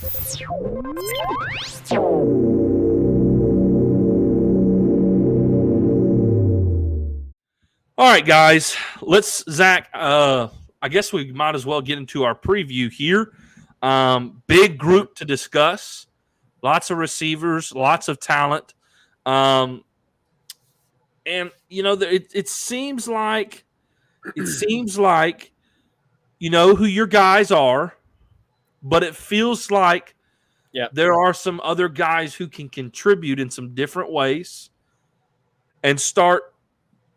All right, guys. Zach, I guess we might as well get into our preview here. Big group to discuss. Lots of receivers, lots of talent. And, it seems like you know who your guys are, but it feels like there are some other guys who can contribute in some different ways and start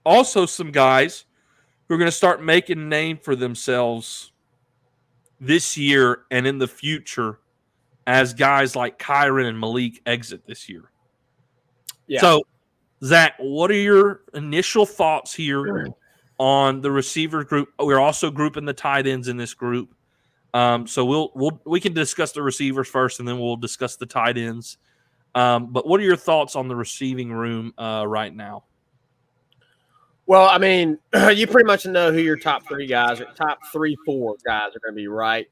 also some guys who are going to start making a name for themselves this year and in the future as guys like Kyren and Malik exit this year. Yeah. So, Zach, what are your initial thoughts here on the receiver group? We're also grouping the tight ends in this group. So we can discuss the receivers first, and then we'll discuss the tight ends. But what are your thoughts on the receiving room right now? Well, I mean, you pretty much know who your top 4 guys are going to be, right?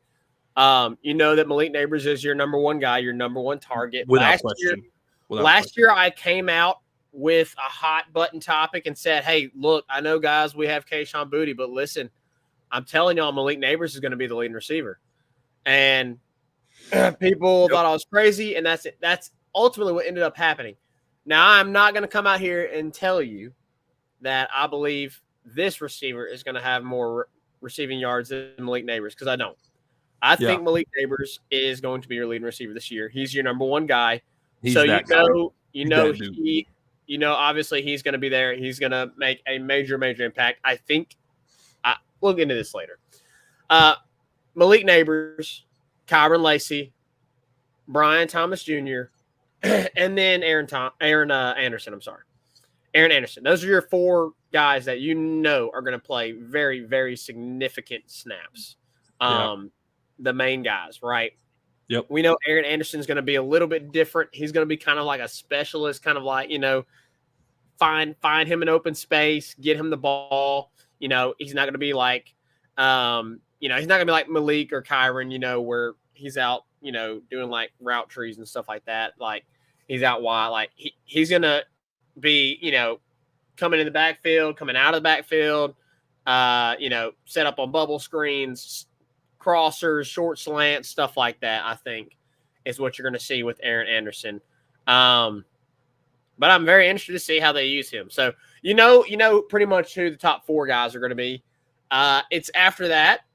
You know that Malik Nabers is your number 1 guy, your number 1 target. Without question. Last year, I came out with a hot button topic and said, hey, look, I know, guys, we have Kayshon Boutte, but listen, I'm telling y'all, Malik Nabers is going to be the leading receiver. And people thought I was crazy, and that's ultimately what ended up happening. Now, I'm not going to come out here and tell you that I believe this receiver is going to have more receiving yards than Malik Nabers, because I don't. I think Malik Nabers is going to be your leading receiver this year. He's your number 1 guy. Obviously he's going to be there. He's going to make a major, major impact. I think we'll get into this later. Malik Nabers, Kyren Lacy, Brian Thomas Jr., and then Aaron Anderson. I'm sorry. Aaron Anderson. Those are your 4 guys that you know are going to play very, very significant snaps. The main guys, right? Yep. We know Aaron Anderson is going to be a little bit different. He's going to be kind of like a specialist, kind of like, find him in open space, get him the ball. He's not going to be like, he's not going to be like Malik or Kyren, where he's out, doing like route trees and stuff like that. Like he's out wide. Like he's going to be, coming in the backfield, coming out of the backfield, set up on bubble screens, crossers, short slants, stuff like that, I think is what you're going to see with Aaron Anderson. But I'm very interested to see how they use him. So, pretty much who the top 4 guys are going to be. It's after that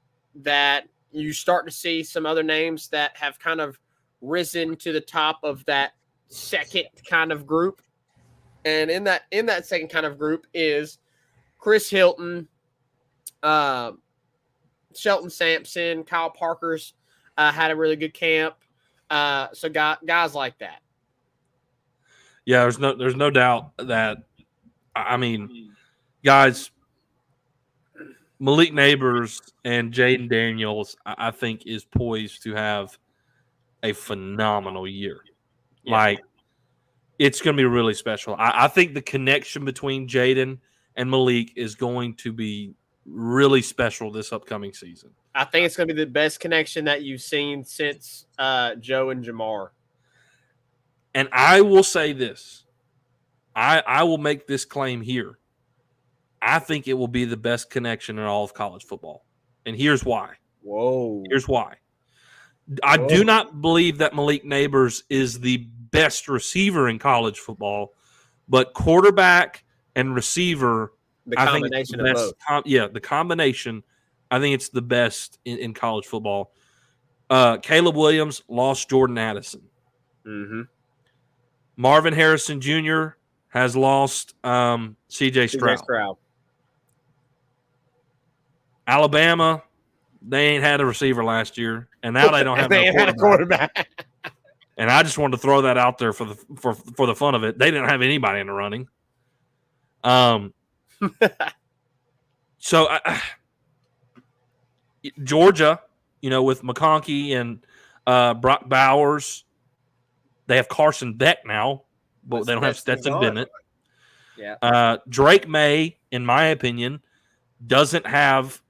you start to see some other names that have kind of risen to the top of that second kind of group. And in that second kind of group is Chris Hilton, Shelton Sampson, Kyle Parker's had a really good camp. So guys like that. Yeah, there's no doubt that, guys, Malik Nabers and Jaden Daniels, I think, is poised to have a phenomenal year. Yeah. Like, it's going to be really special. I think the connection between Jaden and Malik is going to be really special this upcoming season. I think it's going to be the best connection that you've seen since Joe and Jamar. And I will say this. I will make this claim here. I think it will be the best connection in all of college football. And here's why. Whoa. Here's why. I do not believe that Malik Nabers is the best receiver in college football, but quarterback and receiver, the combination of both. The combination, I think it's the best in college football. Caleb Williams lost Jordan Addison. Mm-hmm. Marvin Harrison Jr. has lost C.J. Stroud. Alabama, they ain't had a receiver last year, and now they don't have a quarterback. And I just wanted to throw that out there for the fun of it. They didn't have anybody in the running. So Georgia, with McConkey and Brock Bowers, they have Carson Beck now, but they don't have Stetson Bennett. Yeah. Drake May, in my opinion, doesn't have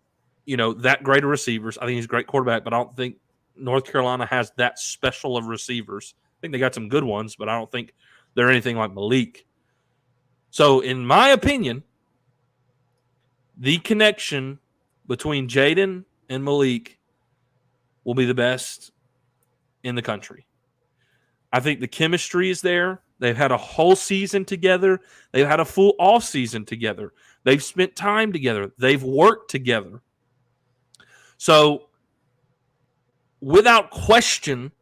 that great of receivers. I think he's a great quarterback, but I don't think North Carolina has that special of receivers. I think they got some good ones, but I don't think they're anything like Malik. So, in my opinion, the connection between Jaden and Malik will be the best in the country. I think the chemistry is there. They've had a whole season together. They've had a full off season together. They've spent time together. They've worked together. So, without question,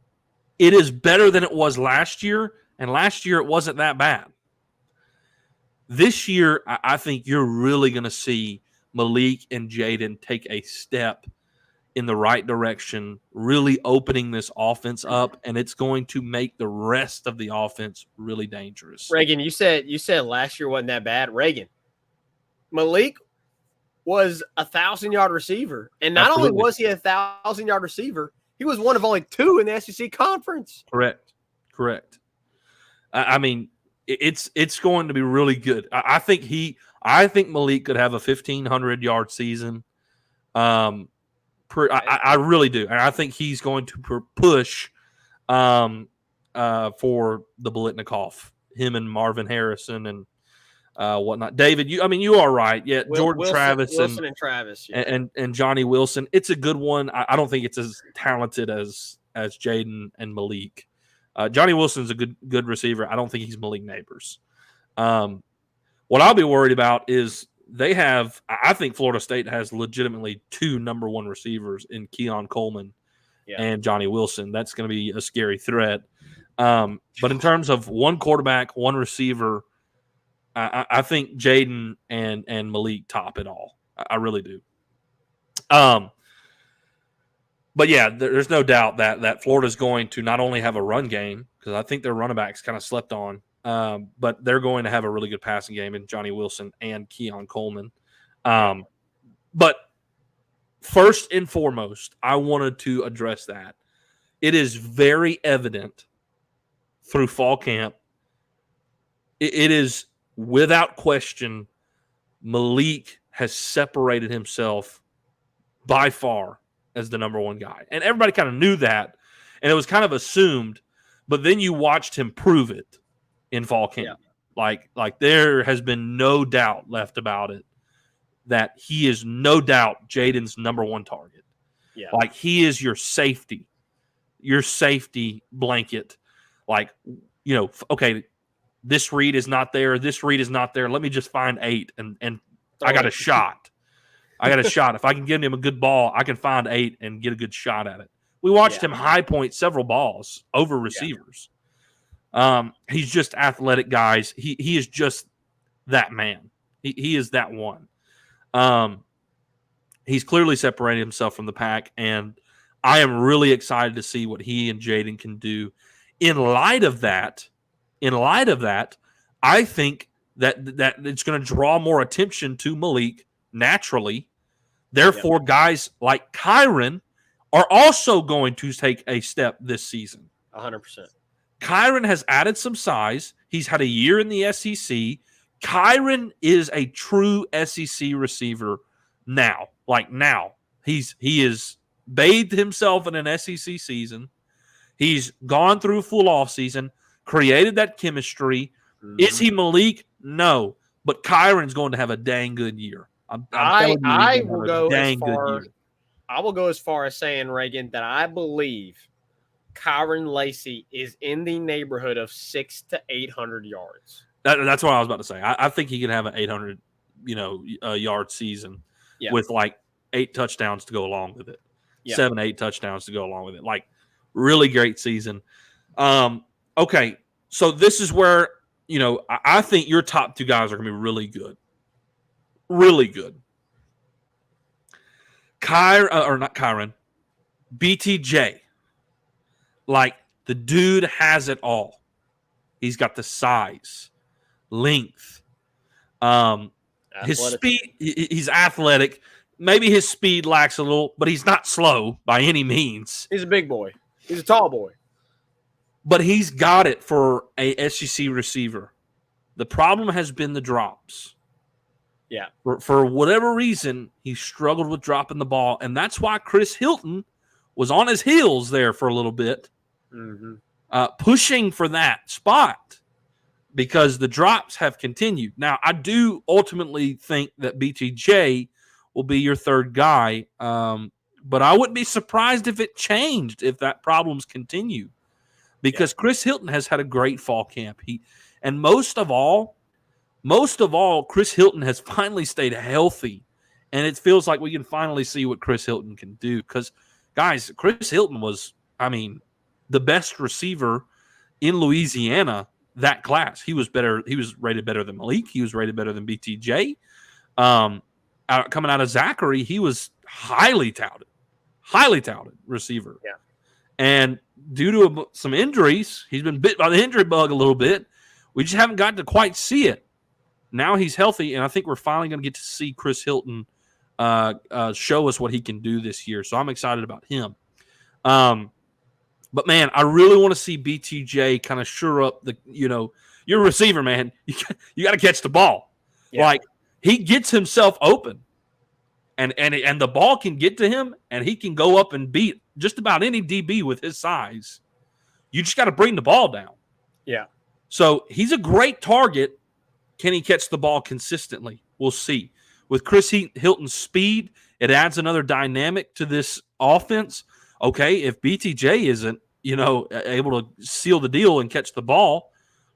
it is better than it was last year. And last year, it wasn't that bad. This year, I think you're really going to see Malik and Jaden take a step in the right direction, really opening this offense up, and it's going to make the rest of the offense really dangerous. Reagan, you said last year wasn't that bad. Reagan, Malik was a 1,000-yard receiver, and not only was he a 1,000-yard receiver, he was one of only 2 in the SEC conference. Correct. I mean, it's going to be really good. I think Malik could have a 1,500-yard season. I really do. And I think he's going to push for the Biletnikoff, him and Marvin Harrison and whatnot. David, you are right. Yeah, Jordan Travis Wilson and Travis. Yeah. And Johnny Wilson. It's a good one. I don't think it's as talented as Jaden and Malik. Johnny Wilson's a good receiver. I don't think he's Malik Neighbors. What I'll be worried about is I think Florida State has legitimately 2 number 1 receivers in Keon Coleman and Johnny Wilson. That's going to be a scary threat. But in terms of 1 quarterback, 1 receiver, I think Jaden and Malik top it all. I really do. But yeah, there's no doubt that Florida's going to not only have a run game, because I think their running backs kind of slept on, but they're going to have a really good passing game in Johnny Wilson and Keon Coleman. But first and foremost, I wanted to address that. It is very evident through fall camp. It is without question, Malik has separated himself by far as the number 1 guy. And everybody kind of knew that, and it was kind of assumed, but then you watched him prove it in fall camp. Yeah. Like there has been no doubt left about it that he is no doubt Jaden's number 1 target. Yeah. Like he is your safety blanket. Like, okay, this read is not there. Let me just find 8 and I got a shot. If I can give him a good ball, I can find 8 and get a good shot at it. We watched him high point several balls over receivers. He's just athletic, guys. He is just that man. He is that one. He's clearly separated himself from the pack, and I am really excited to see what he and Jaden can do. In light of that, I think that it's going to draw more attention to Malik naturally. Therefore, guys like Kyron are also going to take a step this season. 100%. Kyron has added some size. He's had a year in the SEC. Kyron is a true SEC receiver now. He is bathed himself in an SEC season. He's gone through full off season, created that chemistry. Mm-hmm. Is he Malik? No, but Kyron's going to have a dang good year. I will go as far as saying, Reagan, that I believe Kyron Lacy is in the neighborhood of 600 to 800 yards. That's what I was about to say. I think he could have an 800, yard season with like 8 touchdowns to go along with it. 7-8 touchdowns to go along with it. Like, really great season. Okay, so this is where, I think your top 2 guys are going to be really good. Really good. BTJ. Like, the dude has it all. He's got the size, length, his speed. He's athletic. Maybe his speed lacks a little, but he's not slow by any means. He's a big boy. He's a tall boy. But he's got it for a SEC receiver. The problem has been the drops. For whatever reason, he struggled with dropping the ball, and that's why Chris Hilton was on his heels there for a little bit, pushing for that spot because the drops have continued. Now, I do ultimately think that BTJ will be your third guy, but I wouldn't be surprised if it changed if that problems continue because Chris Hilton has had a great fall camp. And most of all, Chris Hilton has finally stayed healthy, and it feels like we can finally see what Chris Hilton can do because, guys, Chris Hilton was, the best receiver in Louisiana that class. He was better. He was rated better than Malik. He was rated better than BTJ. Coming out of Zachary, he was highly touted receiver. Yeah. And due to some injuries, he's been bit by the injury bug a little bit. We just haven't gotten to quite see it. Now he's healthy, and I think we're finally going to get to see Chris Hilton show us what he can do this year. So I'm excited about him. But, man, I really want to see BTJ kind of shore up you're a receiver, man. You got to catch the ball. Yeah. Like, he gets himself open, and the ball can get to him, and he can go up and beat just about any DB with his size. You just got to bring the ball down. Yeah. So he's a great target. Can he catch the ball consistently? We'll see. With Chris Hilton's speed, it adds another dynamic to this offense. Okay, if BTJ isn't, able to seal the deal and catch the ball,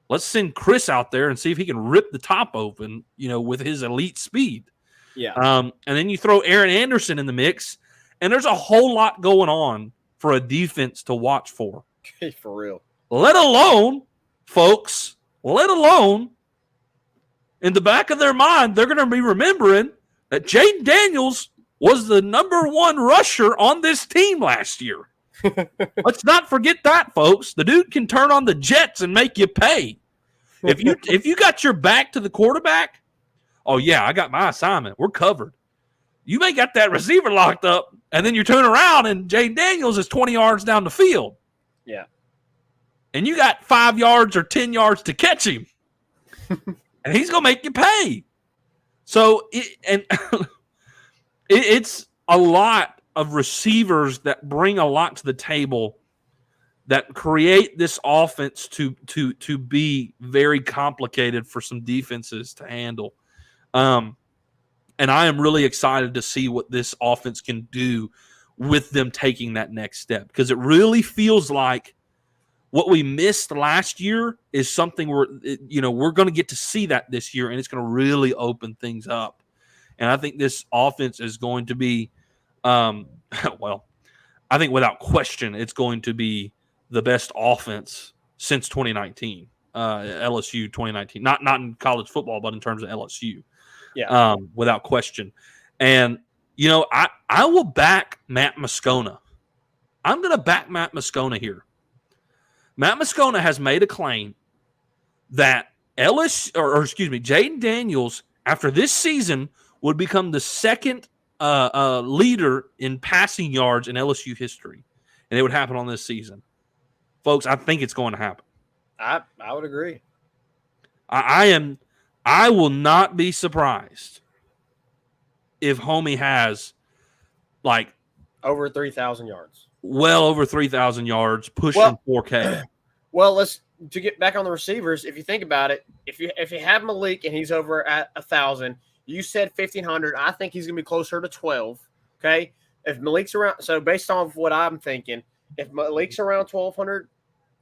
let's send Chris out there and see if he can rip the top open, with his elite speed. Yeah. And then you throw Aaron Anderson in the mix, and there's a whole lot going on for a defense to watch for. For real. Let alone in the back of their mind, they're going to be remembering that Jaden Daniels was the number one rusher on this team last year. Let's not forget that, folks. The dude can turn on the jets and make you pay. If you got your back to the quarterback, oh, yeah, I got my assignment. We're covered. You may got that receiver locked up, and then you turn around, and Jaden Daniels is 20 yards down the field. Yeah. And you got 5 yards or 10 yards to catch him. And he's going to make you pay. So, it's a lot of receivers that bring a lot to the table that create this offense to be very complicated for some defenses to handle. And I am really excited to see what this offense can do with them taking that next step, because it really feels like what we missed last year is something we're going to get to see that this year, and it's going to really open things up. And I think this offense is going to be, I think without question, it's going to be the best offense since 2019, LSU 2019. Not in college football, but in terms of LSU, without question. And I will back Matt Moscona. I'm going to back Matt Moscona here. Matt Moscona has made a claim that Jaden Daniels, after this season, would become the second leader in passing yards in LSU history, and it would happen on this season. Folks, I think it's going to happen. I would agree. I will not be surprised if Homie has like over 3,000 yards. Well over 3,000 yards, pushing 4K. Well, to get back on the receivers, if you think about it, if you have Malik and he's over at 1,000, you said 1,500. I think he's going to be closer to 12. Okay, if Malik's around, so based on what I'm thinking, if Malik's around 1,200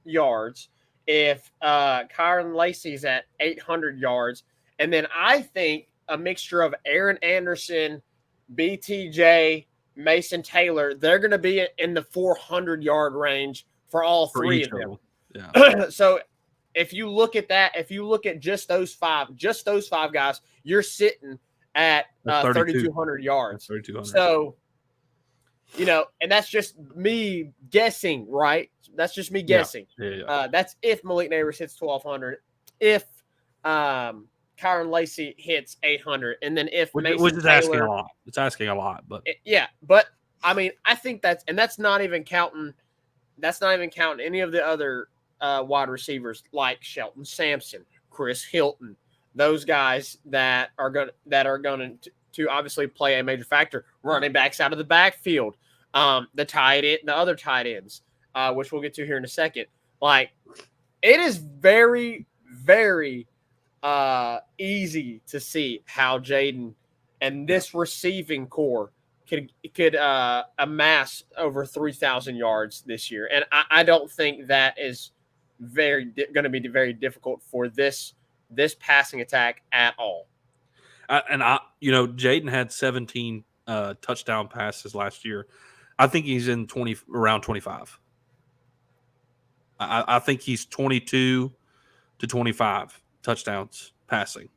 yards, if Kyron Lacy's at 800 yards, and then I think a mixture of Aaron Anderson, BTJ, Mason Taylor, they're going to be in the 400-yard range for all three of them. Yeah. So if you look at that, if you look at just those five guys, you're sitting at 3,200 yards. 3,200. So, and that's just me guessing, right? That's just me guessing. Yeah. That's if Malik Neighbors hits 1,200, if Kyron Lacy hits 800, and then if Mason which is Taylor, asking a lot. It's asking a lot, but but I mean, I think that's not even counting any of the other wide receivers like Shelton Sampson, Chris Hilton, those guys that are going to obviously play a major factor. Running backs out of the backfield, The other tight ends, which we'll get to here in a second. Like, it is very, very easy to see how Jaden and this receiving core could amass over 3,000 yards this year, and I don't think that is going to be very difficult for this passing attack at all. Jaden had 17 touchdown passes last year. I think he's in around 25. I think he's 22 to 25 touchdowns passing.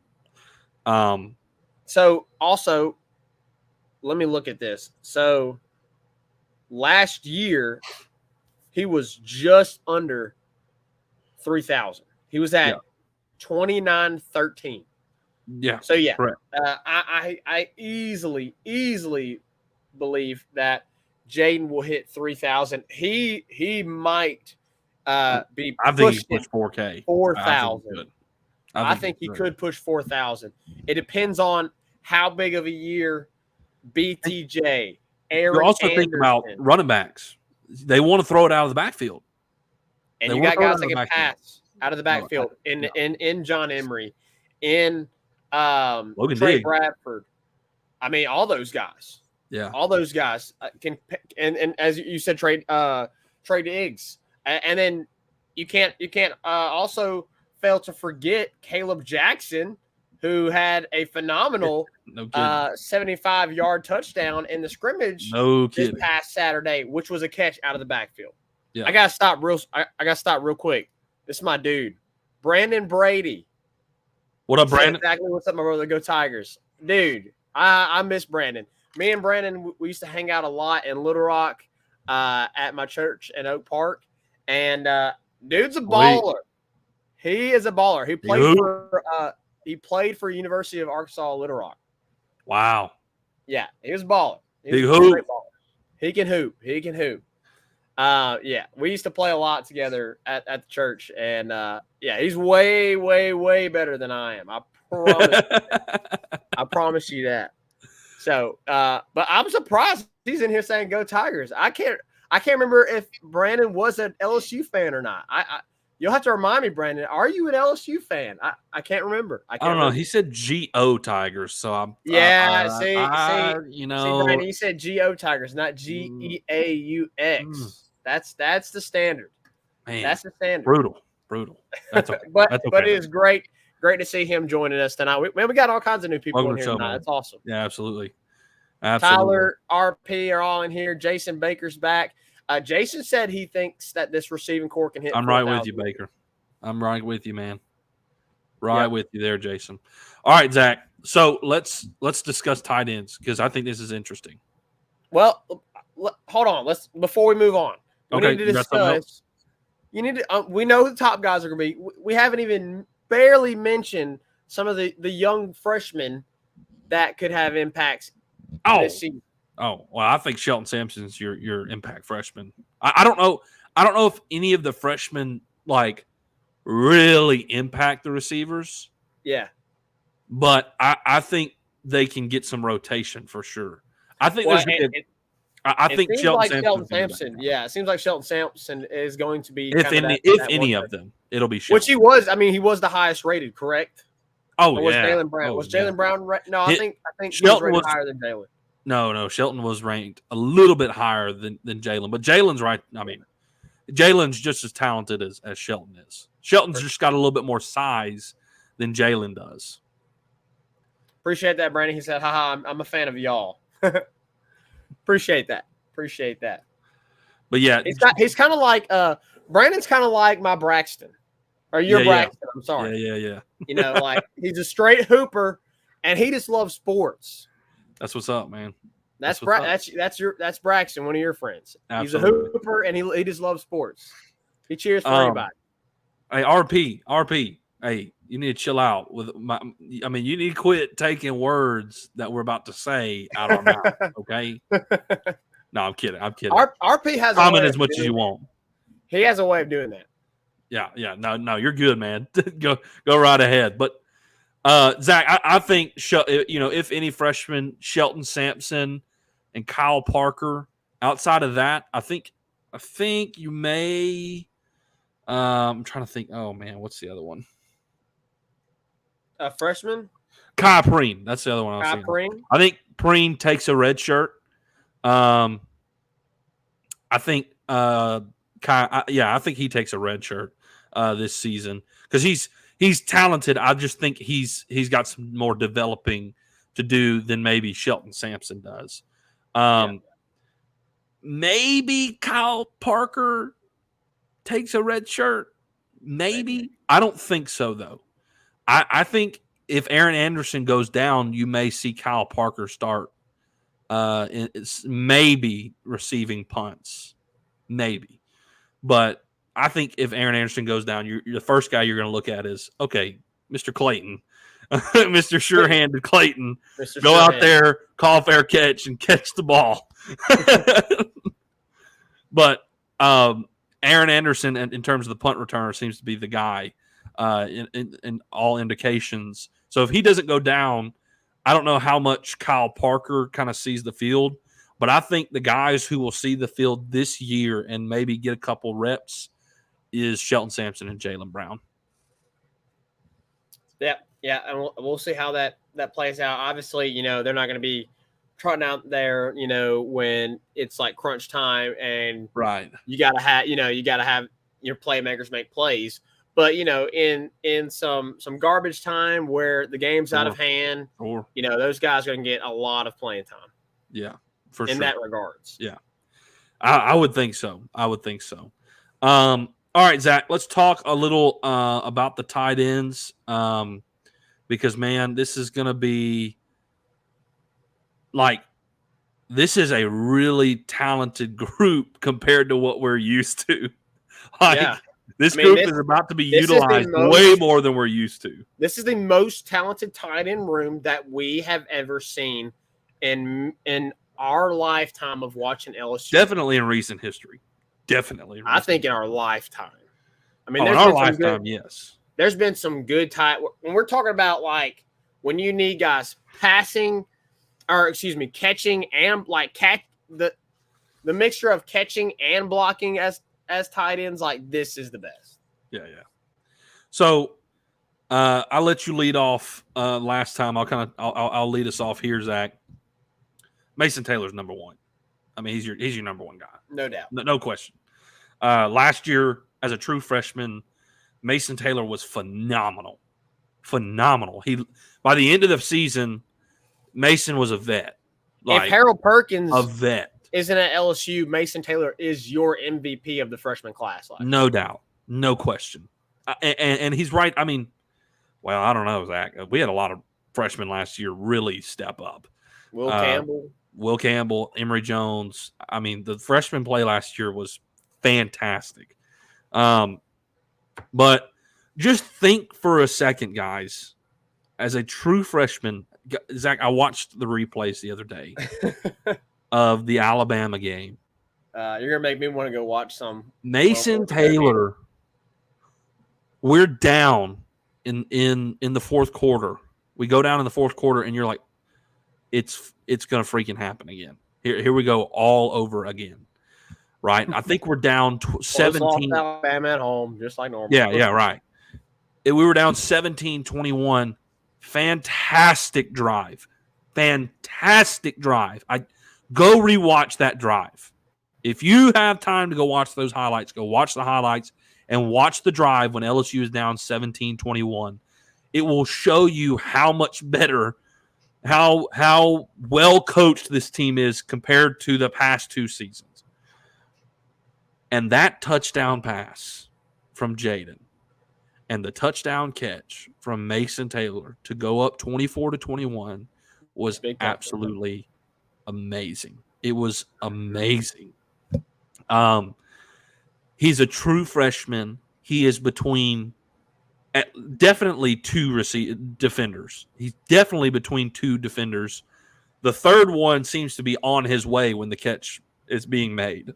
So also, let me look at this. So last year, he was just under 3,000. He was at 29-13. Yeah. So yeah, I easily believe that Jaden will hit 3,000. He might be. I think he pushed 4K. 4,000. I think he could push 4,000. It depends on how big of a year BTJ, Eric. You also think about running backs. They want to throw it out of the backfield. And you got guys that can pass out of the backfield in John Emery, in Logan Trey Diggs. Bradford. I mean, all those guys. Yeah. All those guys can, and as you said, Trey Diggs. And then you can't also fail to forget Caleb Jackson, who had a phenomenal 75-yard touchdown in the scrimmage this past Saturday, which was a catch out of the backfield. Yeah. I gotta stop real quick. This is my dude, Brandon Brady. What up, Brandon? Exactly what's up, my brother. Go Tigers, dude. I miss Brandon. Me and Brandon, we used to hang out a lot in Little Rock at my church in Oak Park, and dude's a baller. He is a baller. He played for University of Arkansas Little Rock. Wow. Yeah, he was a baller. Big hoop. He can hoop. Yeah, we used to play a lot together at the church, and he's way, way, way better than I am. I promise. I promise you that. So, but I'm surprised he's in here saying "Go Tigers." I can't remember if Brandon was an LSU fan or not. You'll have to remind me, Brandon. Are you an LSU fan? I can't remember. I don't know. He said G-O Tigers, so I'm. See, Brandon, he said G-O Tigers, not G-E-A-U-X. That's the standard. Man, that's the standard. Brutal. That's okay. but it is great to see him joining us tonight. We got all kinds of new people in here tonight. That's awesome. Yeah, absolutely. Tyler, RP are all in here. Jason Baker's back. Jason said he thinks that this receiving core can hit. I'm right with you, Baker. I'm right with you, man. Right with you there, Jason. All right, Zach. So let's discuss tight ends because I think this is interesting. Well, hold on. Before we move on, we need to discuss. You need to. We know who the top guys are going to be. We haven't even barely mentioned some of the young freshmen that could have impacts this season. Oh, well, I think Shelton Sampson's your impact freshman. I don't know. I don't know if any of the freshmen really impact the receivers. Yeah. But I think they can get some rotation for sure. I think I think Shelton Sampson. Yeah, it seems like Shelton Sampson is going to be if any of them, it'll be Shelton. Which he was. I mean, he was the highest rated, correct? Oh, or was Jalen Brown? Was Jalen Brown? No, I think Shelton was higher than Jalen. No, Shelton was ranked a little bit higher than Jalen, but Jalen's right. I mean, Jalen's just as talented as Shelton is. Shelton's just got a little bit more size than Jalen does. Appreciate that, Brandon. He said, haha, I'm a fan of y'all. Appreciate that. But yeah, he's kind of like Brandon's kind of like my Braxton. Or your Braxton, yeah. I'm sorry. Yeah. He's a straight hooper and he just loves sports. That's what's up, man. That's Braxton, one of your friends. Absolutely. He's a hooper and he just loves sports. He cheers for anybody. Hey, RP. Hey, you need to chill out with you need to quit taking words that we're about to say out of our mouth, okay? No, I'm kidding. RP has comment as much as you want. He has a way of doing that. Yeah. No, you're good, man. go right ahead. But Zach, I think if any freshman, Shelton Sampson and Kyle Parker outside of that, I think you may. I'm trying to think. Oh man, what's the other one? A freshman. Kai Preen. That's the other one I was thinking. Preen. I think Preen takes a red shirt. I think I think he takes a red shirt this season because he's talented. I just think he's got some more developing to do than maybe Shelton Sampson does. Maybe Kyle Parker takes a red shirt. Maybe. I don't think so, though. I think if Aaron Anderson goes down, you may see Kyle Parker start maybe receiving punts. Maybe. But I think if Aaron Anderson goes down, you're the first guy you're going to look at is, okay, Mr. Clayton, Mr. Sure-handed Clayton, go out there, call fair catch, and catch the ball. But Aaron Anderson, in terms of the punt returner, seems to be the guy in all indications. So if he doesn't go down, I don't know how much Kyle Parker kind of sees the field, but I think the guys who will see the field this year and maybe get a couple reps is Shelton Sampson and Jaylen Brown. Yeah, and we'll see how that plays out. Obviously, they're not going to be trotting out there, when it's like crunch time and right. You got to have your playmakers make plays. But in some garbage time where the game's out of hand, those guys are going to get a lot of playing time. Yeah, for sure. In that regards. Yeah, I would think so. All right, Zach, let's talk a little about the tight ends because, man, this is going to be this is a really talented group compared to what we're used to. This group is about to be utilized way more than we're used to. This is the most talented tight end room that we have ever seen in our lifetime of watching LSU. Definitely in recent history. I think in our lifetime. I mean, in our lifetime, yes. There's been some good tight. When we're talking about when you need guys catching and the mixture of catching and blocking as tight ends, this is the best. Yeah. So I'll let you lead off last time. I'll lead us off here, Zach. Mason Taylor's number one. I mean, he's your number one guy. No doubt. No question. Last year, as a true freshman, Mason Taylor was phenomenal. By the end of the season, Mason was a vet. If Harold Perkins a vet isn't at LSU, Mason Taylor is your MVP of the freshman class. No doubt. No question. And he's right. I mean, well, I don't know, Zach. We had a lot of freshmen last year really step up. Will Campbell, Emory Jones. I mean, the freshman play last year was fantastic. But just think for a second, guys, as a true freshman, Zach, I watched the replays the other day of the Alabama game. You're going to make me want to go watch some. Mason Taylor, we're down in the fourth quarter. We go down in the fourth quarter, and you're like, it's going to freaking happen again. Here we go all over again, right? I think we're down 17. Alabama at home, just like normal. Yeah, right. We were down 17-21. Fantastic drive. I go rewatch that drive. If you have time to go watch those highlights, go watch the highlights and watch the drive when LSU is down 17-21. It will show you how much better, how well coached this team is compared to the past two seasons. And that touchdown pass from Jaden and the touchdown catch from Mason Taylor to go up 24-21 was absolutely amazing. It was amazing. He's a true freshman. He is between definitely two defenders. He's definitely between two defenders. The third one seems to be on his way when the catch is being made.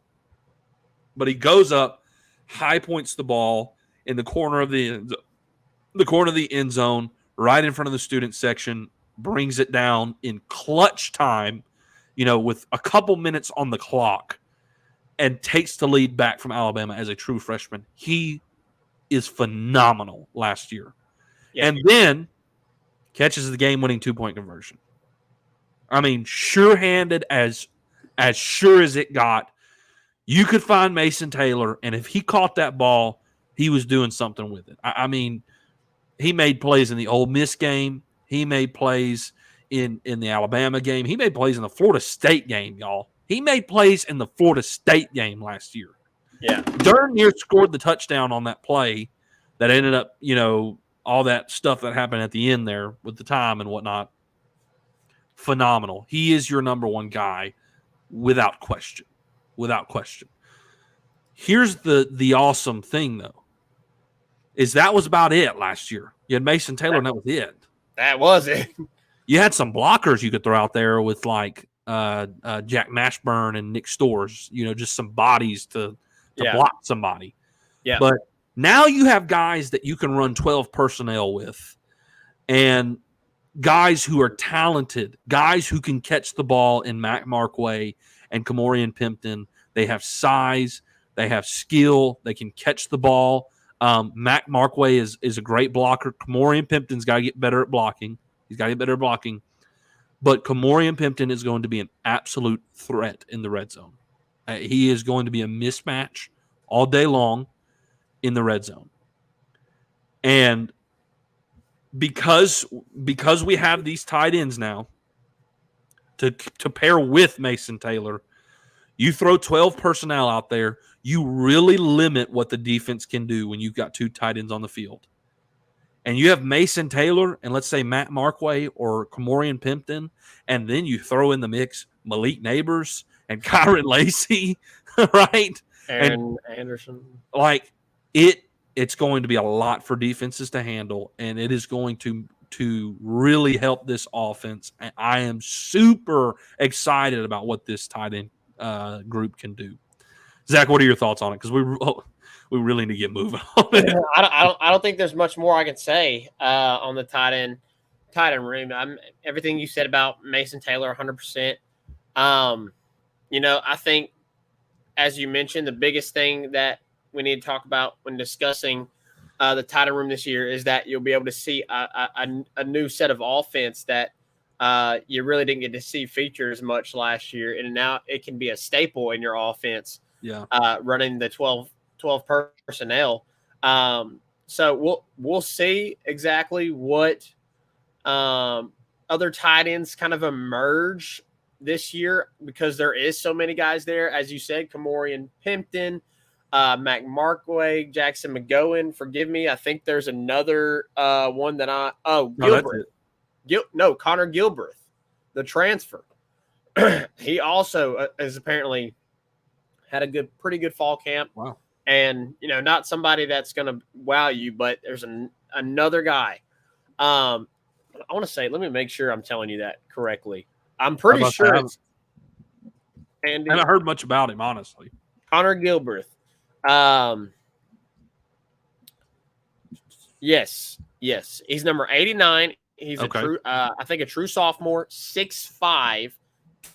But he goes up, high points the ball in the corner of the end zone, right in front of the student section, brings it down in clutch time, with a couple minutes on the clock and takes the lead back from Alabama as a true freshman. He is phenomenal last year. Yeah. And then catches the game-winning 2-point conversion. I mean, sure-handed as sure as it got. You could find Mason Taylor, and if he caught that ball, he was doing something with it. I mean, he made plays in the Ole Miss game. He made plays in the Alabama game. He made plays in the Florida State game, y'all. He made plays in the Florida State game last year. Yeah. Darn near scored the touchdown on that play that ended up, all that stuff that happened at the end there with the time and whatnot. Phenomenal. He is your number one guy without question. Without question. Here's the awesome thing, though, is that was about it last year. You had Mason Taylor, and that was it. That was it. You had some blockers you could throw out there with like Jack Mashburn and Nick Storrs, just some bodies to block somebody. Yeah. But now you have guys that you can run 12 personnel with, and guys who are talented, guys who can catch the ball in Mac Markway and Kamorian Pimpton. They have size, they have skill, they can catch the ball. Mac Markway is a great blocker. Kamorian Pimpton's got to get better at blocking. He's got to get better at blocking. But Kamorian Pimpton is going to be an absolute threat in the red zone. He is going to be a mismatch all day long in the red zone. And because we have these tight ends now to pair with Mason Taylor, you throw 12 personnel out there, you really limit what the defense can do when you've got two tight ends on the field. And you have Mason Taylor and let's say Matt Markway or Kamorian Pimpton, and then you throw in the mix Malik Neighbors and Kyron Lacey, right? And Anderson. Like it's going to be a lot for defenses to handle, and it is going to really help this offense. And I am super excited about what this tight end group can do. Zach, what are your thoughts on it? Because we really need to get moving on it. I don't think there's much more I can say on the tight end room. Everything you said about Mason Taylor, 100%. I think, as you mentioned, the biggest thing that we need to talk about when discussing the tight end room this year is that you'll be able to see a new set of offense that you really didn't get to see feature as much last year, and now it can be a staple in your offense. Yeah, running the 12 personnel. So we'll see exactly what other tight ends kind of emerge this year, because there is so many guys there, as you said, Kamorian Pimpton, Mac Markway, Jackson McGowan. Forgive me, I think there's another one that Gilbreth. Connor Gilbreth, the transfer. He also is apparently had a pretty good fall camp. Wow. And, not somebody that's going to wow you, but there's another guy. I want to say, let me make sure I'm telling you that correctly. I'm pretty sure it's Andy. I haven't heard much about him, honestly. Connor Gilbreth. Yes. He's number 89. He's a true, I think a true sophomore, 6'5",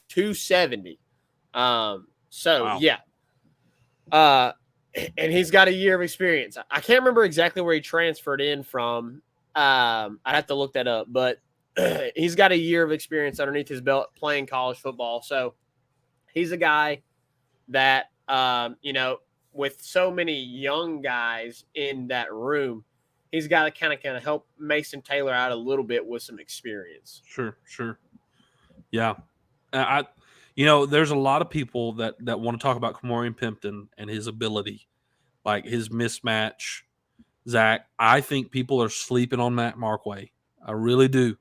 270. Wow. Yeah. And he's got a year of experience. I can't remember exactly where he transferred in from. I'd have to look that up, but he's got a year of experience underneath his belt playing college football. So he's a guy that, with so many young guys in that room, he's got to kind of help Mason Taylor out a little bit with some experience. Sure. Yeah. There's a lot of people that want to talk about Kamorian Pimpton and his ability, like his mismatch. Zach, I think people are sleeping on Matt Markway. I really do.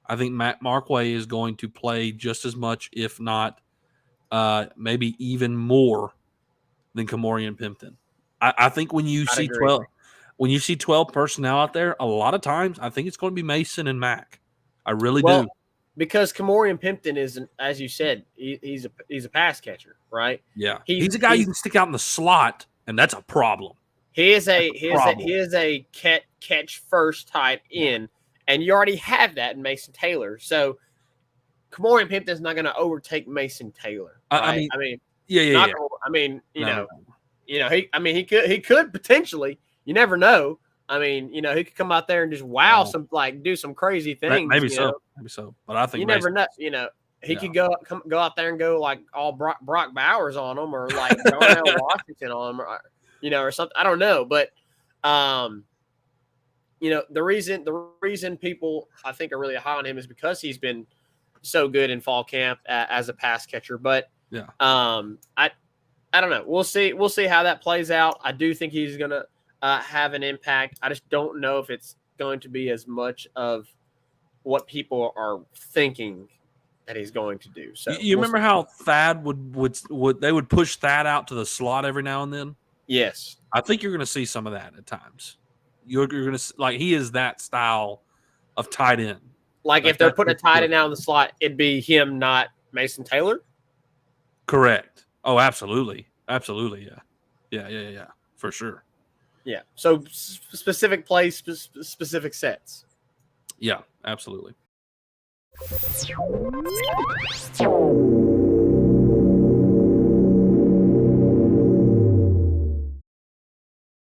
I think Matt Markway is going to play just as much, if not maybe even more than Kamorian Pimpton. I think when you see 12 personnel out there, a lot of times I think it's going to be Mason and Mac. I really do. Because Kamorian Pimpton isn't, as you said, he's a pass catcher, right? Yeah, he's a guy you can stick out in the slot, and that's a problem. He is a catch first type end, and you already have that in Mason Taylor. So Kamorian Pimpton's not going to overtake Mason Taylor. Right? I mean, yeah. I mean, you know, he could potentially. You never know. I mean, you know, he could come out there and just do some crazy things. Maybe so. But I think you never know. You know, he could go out there and go like all Brock Bowers on him, or like Darnell Washington on him, or something. I don't know, but the reason people I think are really high on him is because he's been so good in fall camp as a pass catcher. But I don't know. We'll see how that plays out. I do think he's gonna have an impact. I just don't know if it's going to be as much of what people are thinking that he's going to do. So you remember how Thad would push Thad out to the slot every now and then? Yes, I think you're going to see some of that at times. You're going to like he is that style of tight end. Like if they're putting a tight end out in the slot, it'd be him, not Mason Taylor. Correct. Oh, absolutely. Yeah. For sure. Yeah. So specific plays, specific sets. Yeah, absolutely.